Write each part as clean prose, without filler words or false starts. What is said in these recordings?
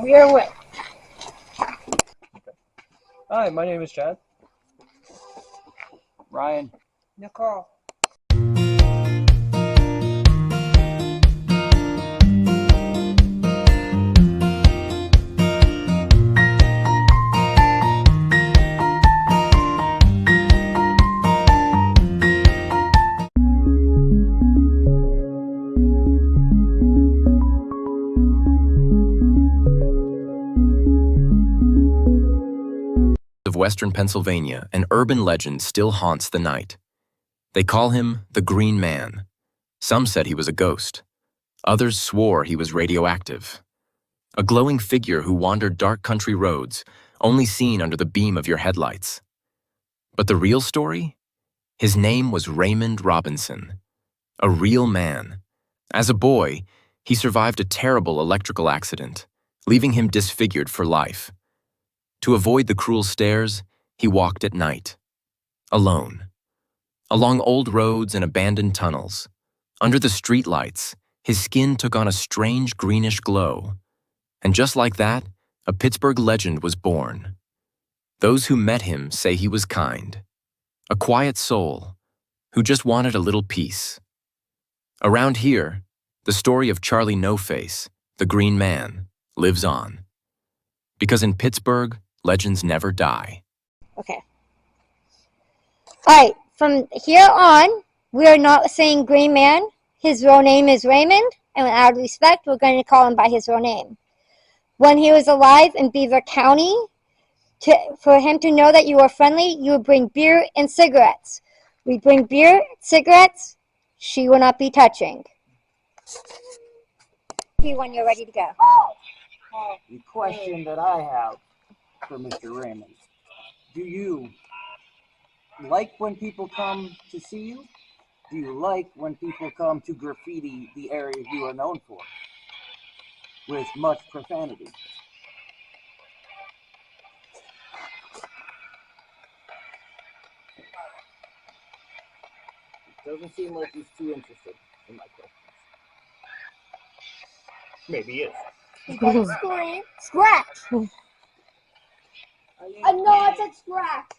we are with. Hi, my name is Chad. Ryan. Nicole. Of Western Pennsylvania, an urban legend still haunts the night. They call him the Green Man. Some said he was a ghost. Others swore he was radioactive. A glowing figure who wandered dark country roads, only seen under the beam of your headlights. But the real story? His name was Raymond Robinson. A real man. As a boy, he survived a terrible electrical accident, leaving him disfigured for life. To avoid the cruel stares, he walked at night, alone. Along old roads and abandoned tunnels, under the streetlights, his skin took on a strange greenish glow. And just like that, a Pittsburgh legend was born. Those who met him say he was kind, a quiet soul who just wanted a little peace. Around here, the story of Charlie No Face, the Green Man, lives on. Because in Pittsburgh, legends never die. Okay. Alright, from here on, we are not saying Green Man. His real name is Raymond, and out of respect, we're going to call him by his real name. When he was alive in Beaver County, for him to know that you are friendly, you would bring beer and cigarettes. We bring beer, cigarettes, she will not be touching. When you're ready to go. The question that I have for Mr. Raymond, do you like when people come to see you? Do you like when people come to graffiti the area you are known for with much profanity? It doesn't seem like he's too interested in my questions. Maybe he is. You got a screen. Scratch! No, it said scratch.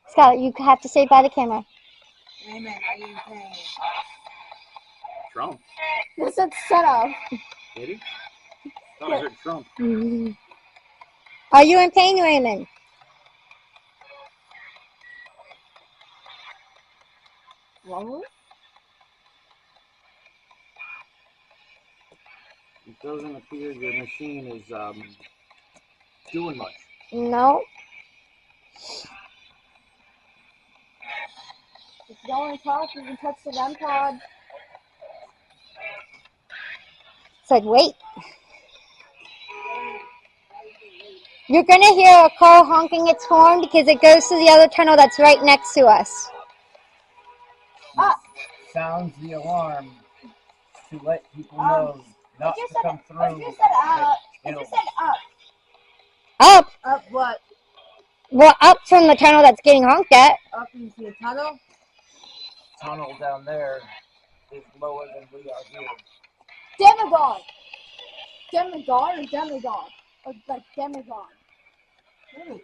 Scarlett, you have to say by the camera. Raymond, are you paying? Trump. This said set up. Did he? Thought I heard Trump. Are you in pain, Raymond? What? It doesn't appear your machine is doing much. No. If you don't want to talk, you can touch the gun pod. Said wait. You're going to hear a car honking its horn because it goes to the other tunnel that's right next to us. Up. Sounds the alarm to let people know not to come through. I just said up. I just said up. Up? Up what? Well, up from the tunnel that's getting honked at. Up into the tunnel? Tunnel down there is lower than we are here. Demigod. Demigod or demigod? Or like demigod. What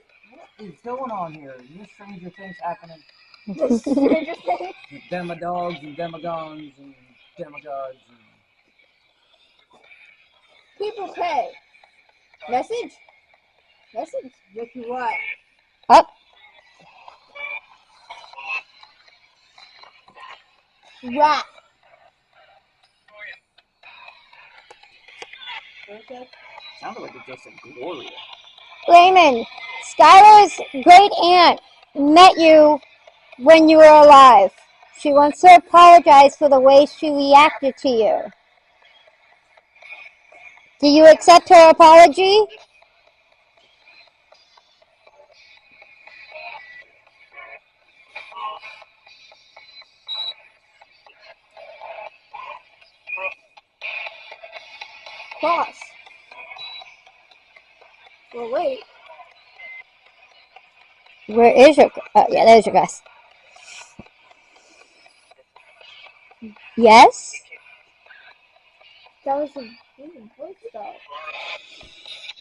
is going on here? Is this Stranger Things happening? Stranger Things? Demodogs and demigons and demigods and... People pay. Message? Message? With what? Up. Rat. Okay. Sounded like it just said Gloria. Raymond, Skylar's great aunt met you when you were alive. She wants to apologize for the way she reacted to you. Do you accept her apology? Cross. Well, wait. Where is your... Oh, yeah, there's your glass. Yes? That was a voice though.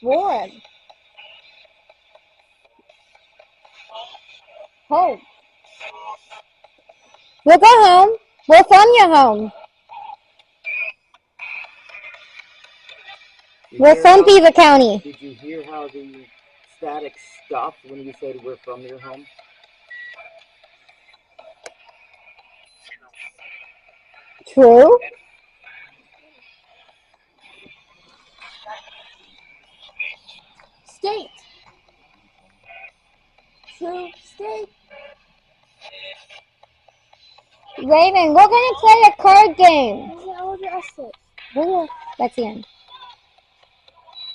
Warren. Home. We'll go home. We're from your home. We're from Beaver County. Did you hear how the static stopped when you said we're from your home? True. State. True state. Raven, we're going to play a card game. I'll address this. That's the end.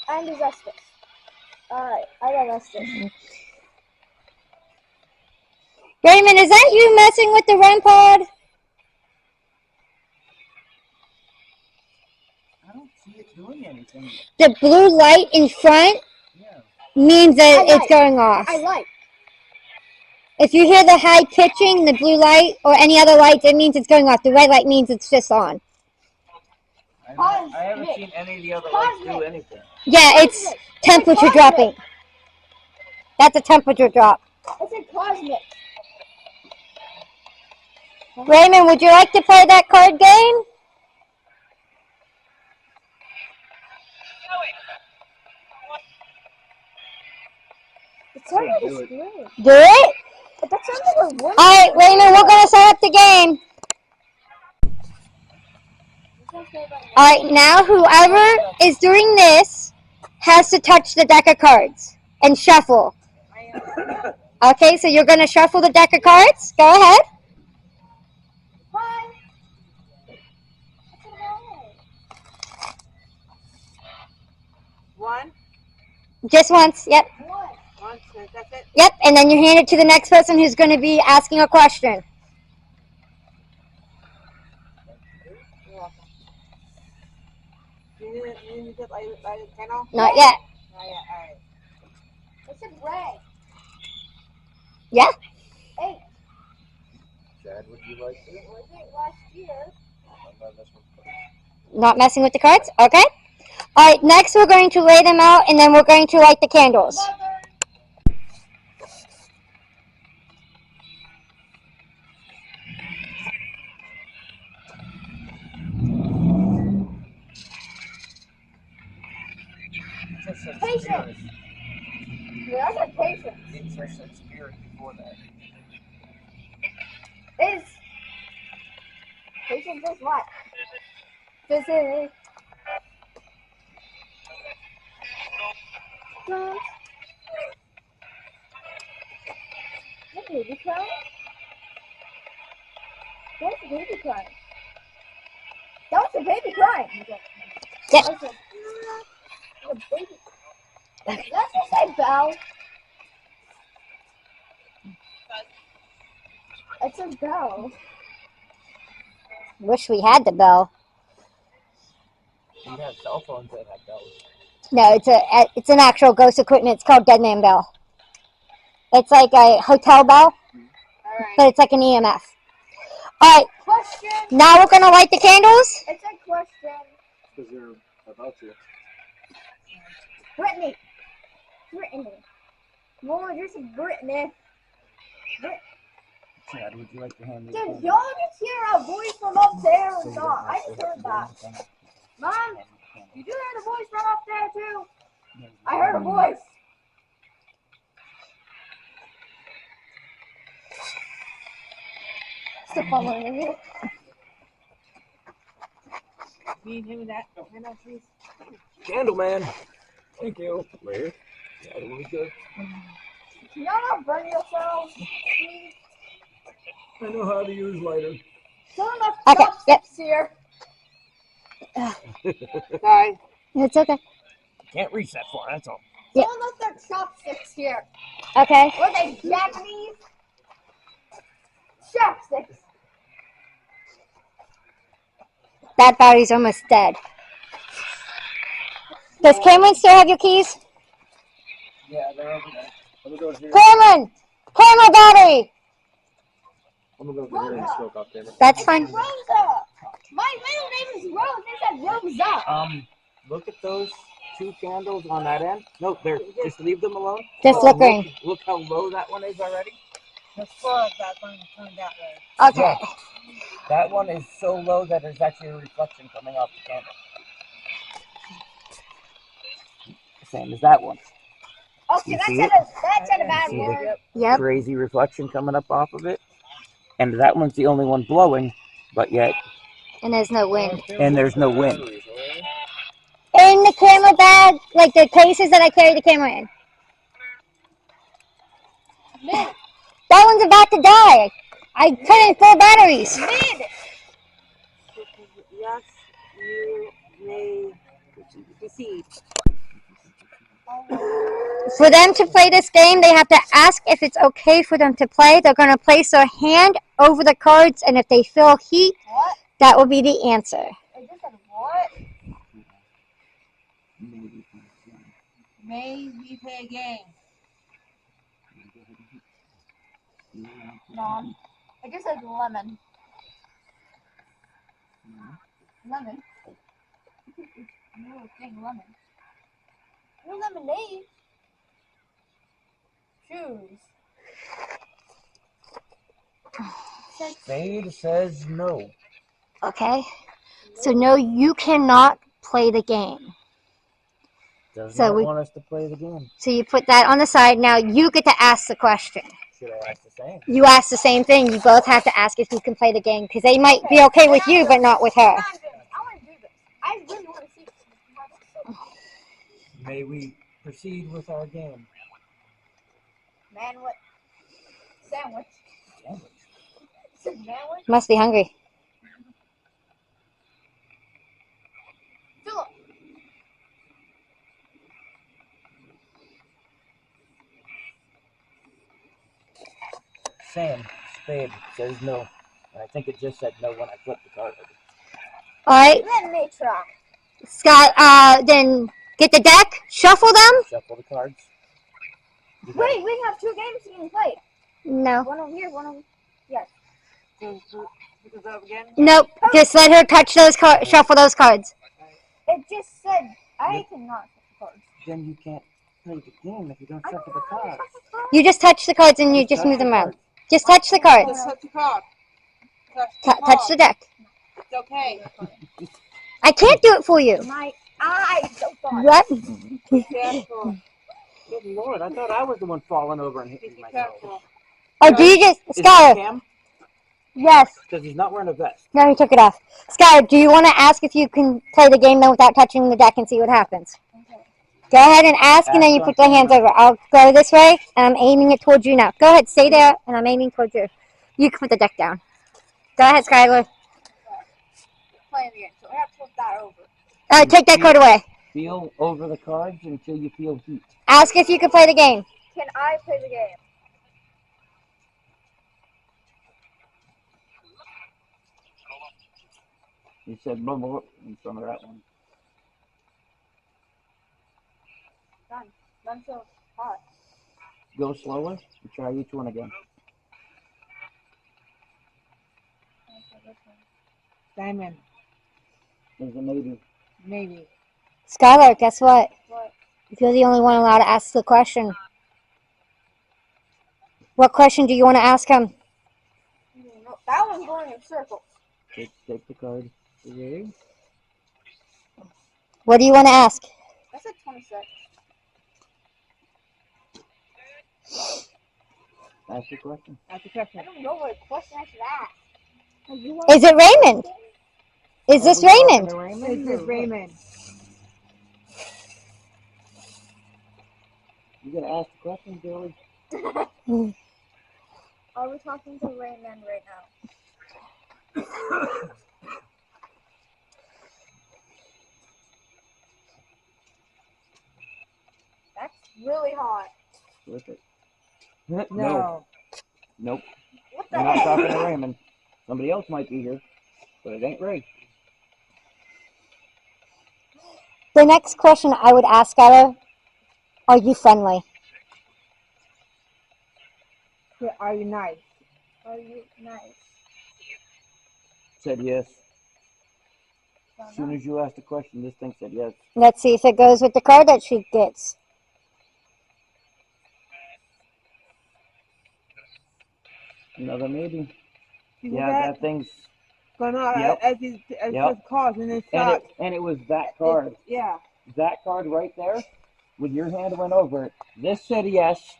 And address this. Alright, I got this. Raymond, is that you messing with the REM pod? I don't see it doing anything. The blue light in front Yeah. means that I it's going off. I like. If you hear the high pitching, the blue light, or any other lights, it means it's going off. The red light means it's just on. I haven't seen any of the other lights do anything. Yeah, it's temperature dropping. That's a temperature drop. It's a cosmic. Raymond, would you like to play that card game? It sounds like a scream. Do it? That sounds like a woman. Alright, Raymond, we're going to set up the game. Alright, now whoever is doing this has to touch the deck of cards and shuffle. Okay, so you're going to shuffle the deck of cards. Go ahead. Hi. One. Just once. Yep. One. That's it. Yep. And then you hand it to the next person who's going to be asking a question. You're welcome. You need to light the candle? Not yet. Not yet. All right. It's a gray. Yeah. 8. Chad, would you like to? It was 8 last year. Not messing with the cards? Okay. Alright, next we're going to lay them out and then we're going to light the candles. Patience. Yeah, I said patience. It just said spirit before that. Is patience is what? This is That baby crying? That's a baby crying. That was a baby crying. Yeah. That was a baby. Let's just say bell. It's a bell. Wish we had the bell. You have cell phones that have bells. No, it's an actual ghost equipment. It's called Dead Man Bell. It's like a hotel bell, but it's like an EMF. Alright, Question. now we're going to light the candles. It's a question. Because they're about to. Brittany. Lord, you're some Brittany. Chad, would you like to hand me? Did y'all just hear a voice from up there or not? I just heard that. Mom, did you hear the voice from up there too? I heard a voice. Still following in here. Can you give me that candle, please? Candle man. Thank you. Where? Yeah, really good. Can y'all not burn yourselves? Please? I know how to use lighter. Someone left Okay, chopsticks here. Sorry. It's okay. Can't reach that far, that's all. Yeah. Someone left their chopsticks here. Okay. Were they Japanese? Chopsticks. That battery's almost dead. Does Cameron still have your keys? Yeah, they're over there. I'm gonna go here. Cameron! Camera battery! I'm gonna go over here and smoke off camera. That's fine. Rosa. My middle name is Rose. They said Rosa. Look at those 2 candles on that end. No, there. Just leave them alone. Just looking. Look how low that one is already. The floor of that one turned that way. Okay. Yeah. That one is so low that there's actually a reflection coming off the candle. Same as that one. Okay, You that's see at it? a bad See the word. Yep. crazy reflection coming up off of it? And that one's the only one blowing, but yet, And there's no wind. and there's no wind. In the camera bag, like the cases that I carry the camera in. Mid. That one's about to die. I put in 4 batteries. Mid. Yes, you may proceed. For them to play this game, they have to ask if it's okay for them to play. They're going to place their hand over the cards, and if they feel heat, What? that will be the answer. It just said what? May we play a game? No. It just says lemon. Lemon. No, dang lemon. No lemonade. Choose. Spade says no. Okay? So, no, you cannot play the game. Does So not we- want us to play the game. So, you put that on the side. Now, you get to ask the question. Should I ask the same? You ask the same thing. You both have to ask if you can play the game because they might be okay with you, but not with her. I want to do this. I really want to see this. May we proceed with our game? Man, what? Sandwich. Sandwich. Must be hungry. Philip. Sam, Spade says no. And I think it just said no when I flipped the card over. All right, Let me try. Scott, then get the deck, shuffle them. Shuffle the cards. You got Wait, we have 2 games you can play. No. One over here, one over. Yes. Pick us up again? Nope. Just let her touch those cards, shuffle those cards. It just said I cannot touch the cards. Then you can't play the game if you don't shuffle the cards. You just touch the cards and you just move them around. Just touch the cards. Just touch the card. Touch the Touch the deck. It's okay. I can't do it for you. My eyes so far. What? Be careful. Good Lord, I thought I was the one falling over and hitting Be myself. careful. Oh, do you just, Is it Skylar? Cam? Yes. Because he's not wearing a vest. No, he took it off. Skylar, do you want to ask if you can play the game then without touching the deck and see what happens? Okay. Go ahead and ask, and then you Ask put your on hands camera. over. I'll go this way, and I'm aiming it towards you now. Go ahead, stay there, and I'm aiming towards you. You can put the deck down. Go ahead, Skylar. Playing again, so I have to flip that over. All right, take that card away. Feel over the cards until you feel heat. Ask if you can play the game. Can I play the game? You said blah, blah, blah in front of that one. I'm so hot. Go slower and try each one again. Diamond. There's a maybe. Maybe. Skylar, guess what? What? You're the only one allowed to ask the question. What question do you want to ask him? No, that one's going in circles. Take the card away. What do you want to ask? That's a 26. Ask your question. Ask the question. I don't know what question I should ask. Is it Raymond? Is this Raymond? Is this Raymond? You gotta ask the question, Joey. Are we talking to Raymond right now? That's really hot. Flip it. No. Nope. What the We're not heck? talking to Raymond. Somebody else might be here, but it ain't Ray. The next question I would ask Skylar, are you friendly? Yeah, are you nice? Are you nice? Said yes. As soon as you asked the question, this thing said yes. Let's see if it goes with the card that she gets. Another maybe. You see Yeah, that? that thing's. Going on Yep. as it Yep. says cards and it And stopped. it was that card. Yeah. That card right there, when your hand went over it, this said yes.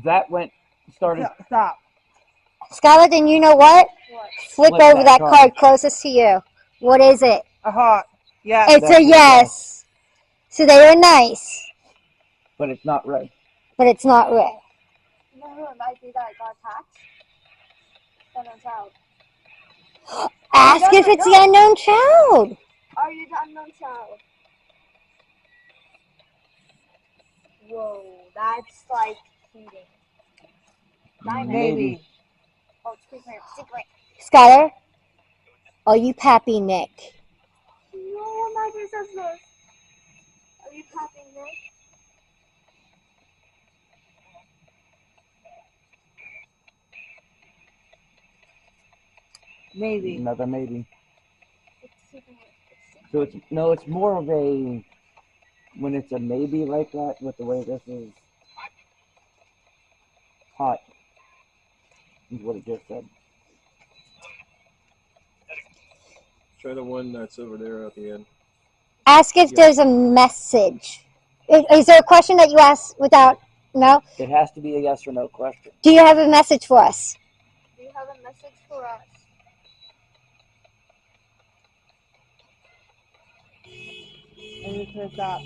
That started. Stop. Skylar, then you know what? What? Flip Flip over that that card. card closest to you. What is it? A heart. Yeah. It's That's a a yes. So they were nice, But it's not red. but it's not red. You know who it might be that got attacked? Unknown child. Ask if it's the unknown child. Are you the unknown child? Whoa, that's like cheating. Diamond. Maybe. Oh, secret. Secret. Skylar, are you Pappy Nick? No, imagine says this. Are you tapping Nick? Maybe. Another maybe. It's secret. So it's more of a, when it's a maybe like that, with the way this is hot, is what it just said. Try the one that's over there at the end. Ask if there's a message. Is there a question that you ask without, no? It has to be a yes or no question. Do you have a message for us? Do you have a message for us? And it says stop.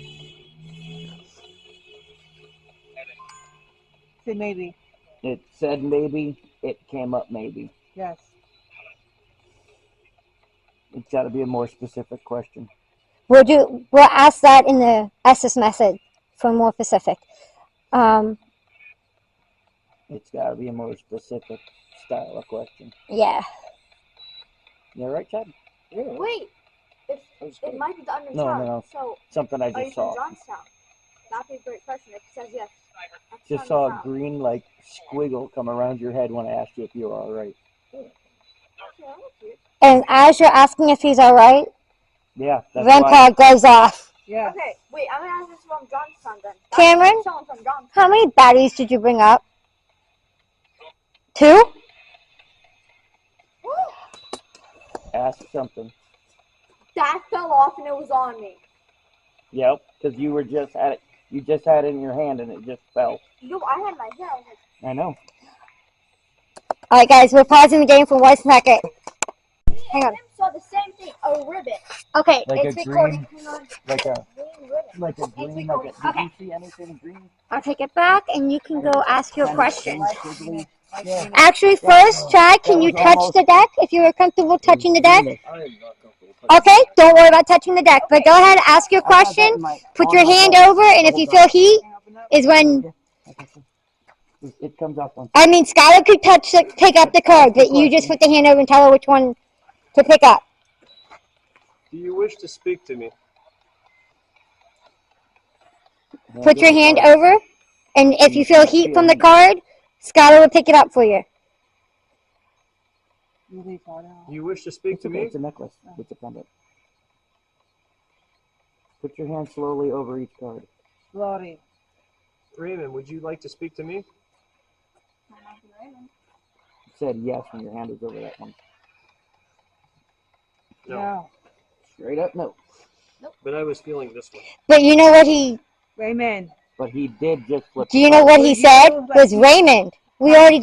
Say maybe. It said maybe, it came up maybe. Yes. It's got to be a more specific question. We'll ask that in the SS message for more specific. It's got to be a more specific style of question. Yeah. You all right, Chad? Yeah. Wait, it might be the unknown No, child. no, no. So, Something I are you just from saw. Johnstown? That'd be a great question if it says yes. That's the Just saw unknown a child. green like squiggle come around your head when I asked you if you were all right. Okay, that looks cute. And as you're asking if he's all right, Yeah, that's Grandpa goes off. Yeah. Okay, wait, I'm gonna ask this from Johnstown then. That's Cameron? someone from Johnstown. How many batteries did you bring up? 2? why. Ask something. That fell off and it was on me. Yep, because you just had it in your hand and it just fell. Yo, I had my hair. I was like, I know. All right, guys, we're pausing the game for 1 second. Hang on. Tim saw the same thing, a ribbon. Okay, Like it's a recording. green- Hang on. Like a Green ribbon. like a green recording. Did Okay. you see anything green? I'll take it back, and you can go ask your Kind of question. green, squiggly? Actually, first, Chad, can you was touch almost- the deck if you were comfortable touching the deck? I am not comfortable. Okay, don't worry about touching the deck, but go ahead, ask your I had that question, in my- put on your my hand desk over, and the if whole you time. feel heat, is when, It comes off on. I mean, Skylar could pick up the card, but you just put the hand over and tell her which one to pick up. Do you wish to speak to me? Put your hand over, and if you feel heat from the card, Skylar will pick it up for you. You wish to speak to me? It's a necklace. It's a pendant. Put your hand slowly over each card. Slowly. Raymond, would you like to speak to me? It said yes when your hand was over that one. No. Straight up, no. But I was feeling this one. But you know what he, Raymond. But he did just flip. do you know what he said? Was Raymond. We already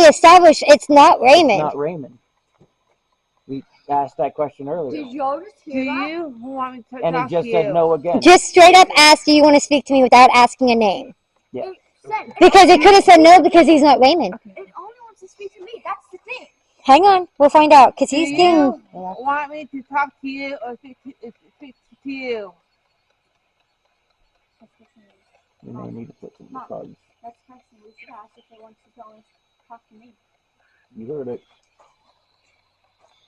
established it's not Raymond. Not Raymond. We asked that question earlier. Did y'all just Do hear that? you want me to And he talk just to said you? no again. Just straight up ask, do you want to speak to me without asking a name? Yeah. Because it could have said no because he's not Raymond. It only wants to speak to me. That's the thing. Hang on, we'll find out. Because Do he's you getting, want me to talk to you or speak to you? You may need to put some Mom. cards. That's the question. We should ask if they want to always talk to me. You heard it.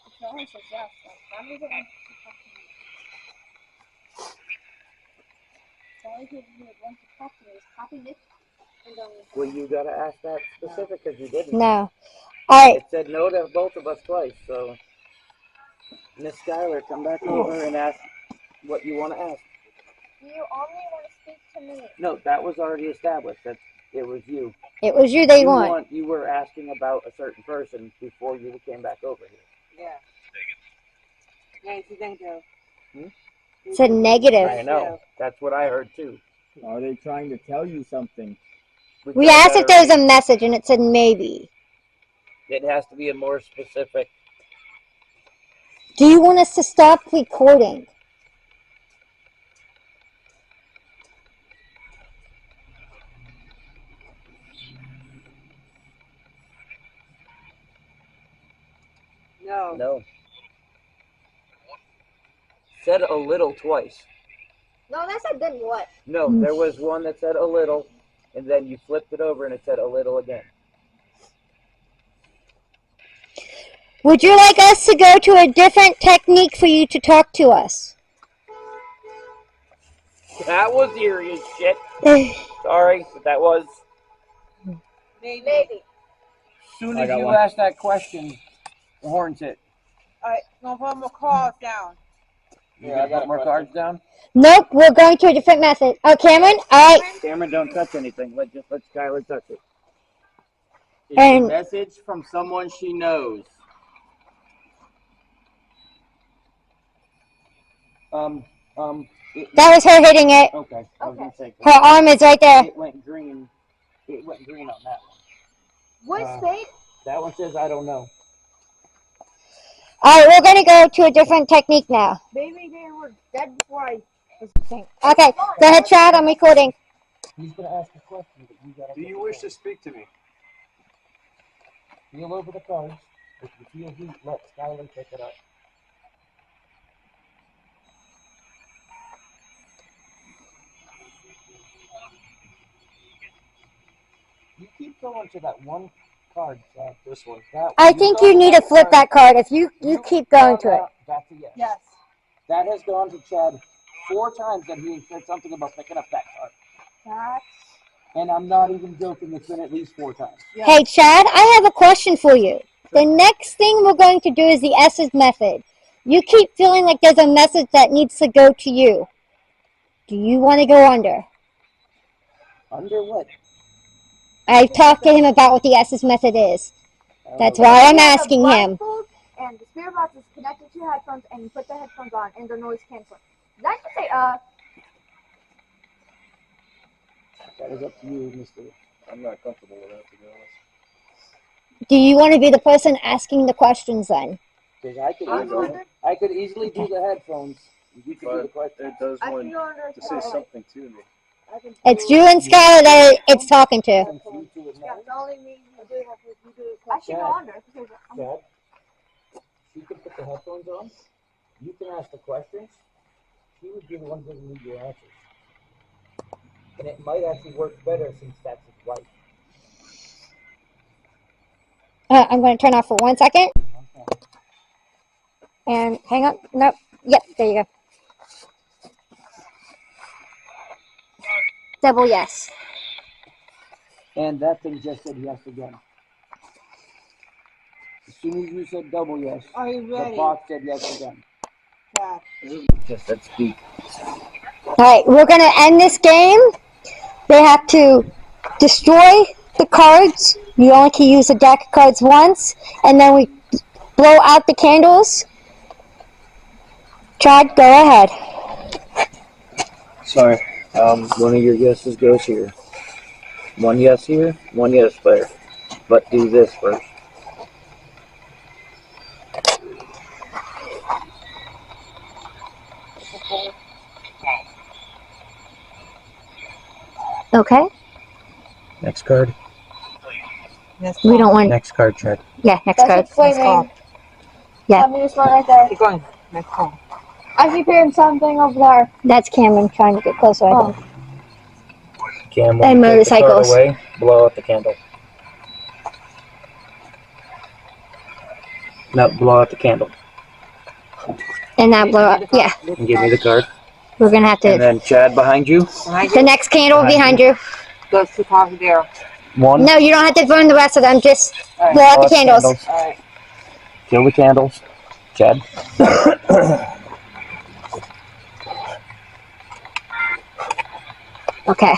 If they always says yes, then that means they want to talk to me. The only people who would want to talk to me is Happy Nick and Well, you gotta ask that specific because you didn't. no. All right, It said no to both of us twice, so Miss Skylar, come back over and ask what you want to ask. You only want to speak to me. No, that was already established. That it was you. It was you they want. You were asking about a certain person before you came back over here. Yeah. Yeah, you think so? It's a negative. I know. That's what I heard too. Are they trying to tell you something? We asked if there was a message and it said maybe. It has to be a more specific. Do you want us to stop recording? No. No. Said a little twice. No, that said then what? No, there was one that said a little, and then you flipped it over and it said a little again. Would you like us to go to a different technique for you to talk to us? That was eerie as shit. Sorry, but that was. Maybe. As soon as you asked that question, the horns hit. Alright, gonna put more cards down. You gonna put more cards down? Nope, we're going to a different method. Oh, Cameron? All right. Cameron, don't touch anything. Let Skylar touch it. It's And- a message from someone she knows. That was her hitting it. Okay. I was gonna say, Her arm is right there. it went green. It went green on that What one. state? That one says I don't know. All right, we're going to go to a different technique now. Maybe they were dead before I. Okay, go ahead, Chad. I'm recording. He's gonna ask a question, but you gotta. Do you wish to speak to me? Feel over the cards. If you feel heat, let Skylar pick it up. You keep going to that one card, Chad. This one. I think you need to flip that card if you keep going to it. That's a yes. Yes. That has gone to Chad 4 times that he said something about picking up that card. That's. And I'm not even joking, it's been at least 4 times. Yeah. Hey, Chad, I have a question for you. The next thing we're going to do is the S's method. You keep feeling like there's a message that needs to go to you. Do you want to go under? Under what? I've talked to him about what the S's method is. That's why I'm asking him. And the spirit box is connected to your headphones, and you put the headphones on, and they're noise canceling. Did I just say That is up to you, Mr. I'm not comfortable with that, to be honest. Do you want to be the person asking the questions then? Because I could easily do the headphones. You could do the But question. it does I want can go under. to say something to me. It's you and Skylar that it's talking to. Since you two would know. Yeah, it's only me. I should go under. Because Chad, she can put the headphones on. You can ask the questions. She would be the one giving you your answers. And it might actually work better since that's his wife. I'm going to turn off for 1 second. Okay. And hang on. Nope. Yep, there you go. Double yes. And that thing just said yes again. As soon as you said double yes, Are you the ready? box said yes again. Chad. Just said speak. All right, we're going to end this game. They have to destroy the cards. You only can use a deck of cards once. And then we blow out the candles. Chad, go ahead. Sorry. One of your yeses goes here. One yes here, one yes there. But do this first. Okay. Next card. We don't want. Next card, Chad. Yeah, next that's card. explaining. Yeah. Let me just go right there. Keep going. Next call. I keep hearing something over there. That's Cameron trying to get closer. I Oh. think. Cam, when And you take motorcycles. The card away, blow out the candle. No, blow out the candle. And now blow up. Yeah, And give me the card. we're gonna have And to. then Chad behind you. The next candle behind you. Those 2 cards there. One. No, you don't have to burn the rest of them. Just Alright. blow out Blow the candles. Alright. Kill the candles. Chad? Okay.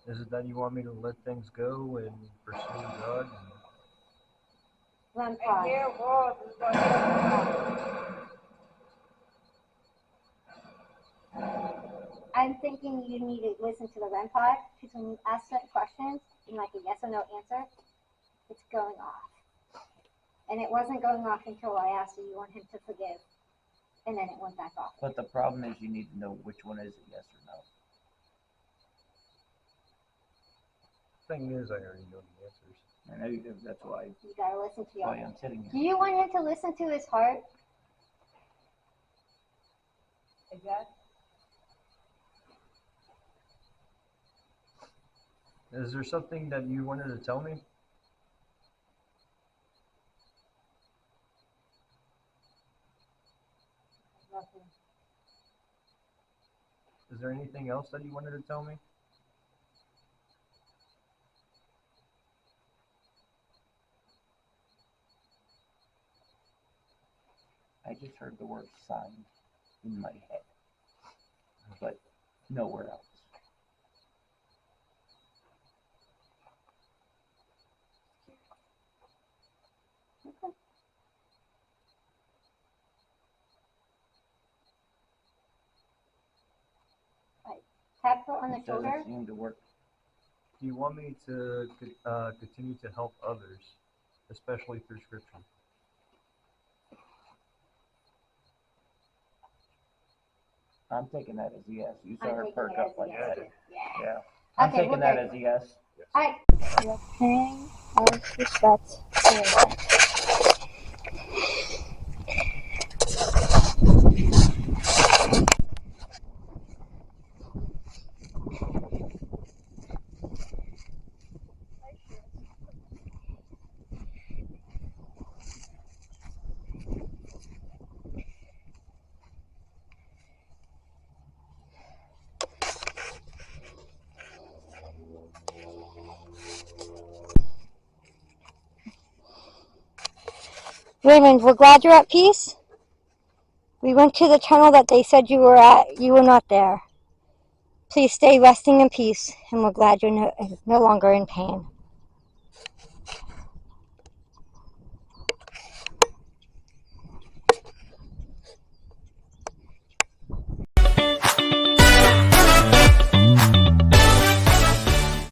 Is it that you want me to let things go and pursue God? Run And pause. here, whoa, this is what I'm thinking you need to listen to the REM pod because when you ask certain questions in like a yes or no answer, it's going off. And it wasn't going off until I asked you want him to forgive. And then it went back off. But the problem is you need to know which one is a yes or no. Thing is, I already know the answers. I know you do. That's why You gotta listen to your I'm sitting Do here. you want him to listen to his heart? is that? Is there something that you wanted to tell me? Nothing. Is there anything else that you wanted to tell me? I just heard the word sign in my head, but nowhere else. Tap her on the It shoulder. doesn't seem to work. Do you want me to continue to help others, especially through Scripture? I'm taking that as a yes. You saw I'm her taking perk it up as a like yes. that. Yeah. Yeah. I'm Okay, taking we're that good. as a yes. Alright. You're paying of respect. Raymond, we're glad you're at peace. We went to the tunnel that they said you were at. You were not there. Please stay resting in peace, and we're glad you're no longer in pain.